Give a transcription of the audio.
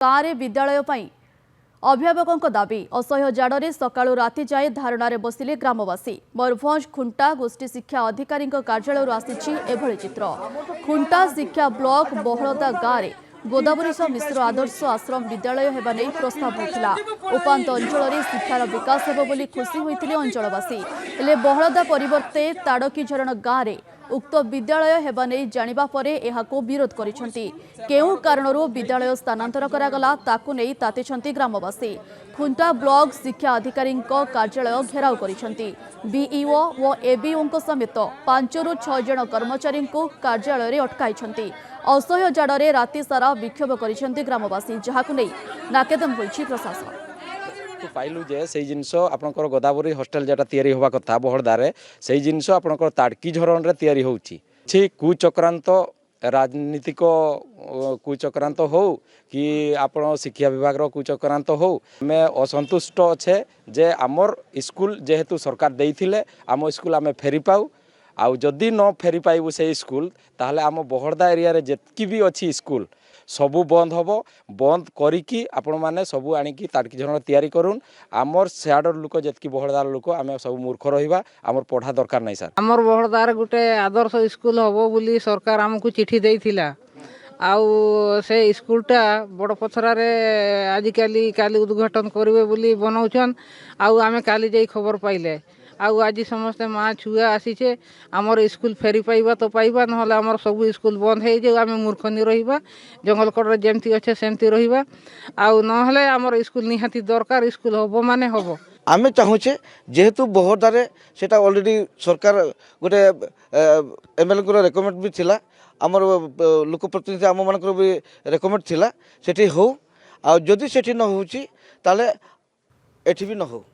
गाँव विद्यालय अभिभावकों दाबी असह्य जाड़े सकाळू राति जाए धारणार बसिले ग्रामवासी। मयूरभंज खुंटा गोष्ठी शिक्षा अधिकारी कार्यालय आसी एभली चित्र। खुंटा शिक्षा ब्लॉक बहलदा गाँव में गोदावरीश मिश्र आदर्श आश्रम विद्यालय होगा नहीं प्रस्ताव होता। उपात अंचल शिक्षार विकास होब बोली खुशी होते अंचलवासी। हेले बहलदा परिवर्ते ताड़की झरण गाँव में उक्त विद्यालय हेबा नहीं जानिबा परे एहाको विरोध करिसेंती। केउ कारणरू विद्यालय स्थानांतर करागला ताकू नहीं तातिछंती ग्रामवासी। खुंटा ब्लॉक शिक्षा अधिकारी कार्यालय घेराव करिसेंती। बीईओ व एबीओ समेत 5 ରୁ 6 जन कर्मचारी कार्यालय अटकाइछंती। असह्य जाड़े राति सारा विक्षोभ करिसेंती ग्रामवासी, जहाकू नहीं नाकेदम होइछि प्रशासन। पाइलु जे से जिनस आपनकर गोदावरी हॉस्टल जेटा तैयारी होबा कथा बहड़दारे से जिनस आपनकर ताड़की झरण रे तैयारी होउछि। छि कुचक्रांत राजनीतिक कुचक्रांत हो कि आपण शिक्षा विभाग रो कुचक्रांत हो, मैं असंतुष्ट अच्छे जे आमर स्कूल जेहेतु सरकार देइथिले आम स्कूल आम फेरी पाऊ। आउ जदि न फेरी पाइबू से स्कूल ताहले आम बहड़दा एरिया रे जेतकी भी अच्छी स्कूल सबू बंद हम। बंद करिकी आपण माने सबू आनिकी ताड़की झरण तैयारी करूँ। आमर सियाडर लोक जेतकी बहड़दार लोक आम सब मूर्ख रहिबा, आमर पढ़ा दरकार नहीं सर। आमर बहड़दार गोटे आदर्श स्कूल हबो बोली सरकार आमको चिठी देइथिला। आउ से स्कूलटा बड़ पथरारे आजिकाली काली उद्घाटन करिवे बोली बनाउछन। आउ आमे काली जाई खबर पाइले। आउ आज समस्त माँ छुआ आसीचे आमर स्कूल फेरी पाइबा तो पाइबा, नहले आमर सब स्कूल बंद हो जाए। आम मूर्ख नहीं रहिबा, जंगलकड़ जमती अच्छे सेमती रहिबा। आउ नहले आमर स्कूल निहाती दरकार, स्कूल हबो माने हबो। आम चाहूचे जेहेतु बहड़दारे सेटा ऑलरेडी सरकार गोटे एमएलए को रेकमेंड भी थिला, आमर लोक प्रतिनिधि आम मानकर भी रेकमेंड थिला सेठी हो। आ जदि सेठी न होउची ताले एठी भी न हो।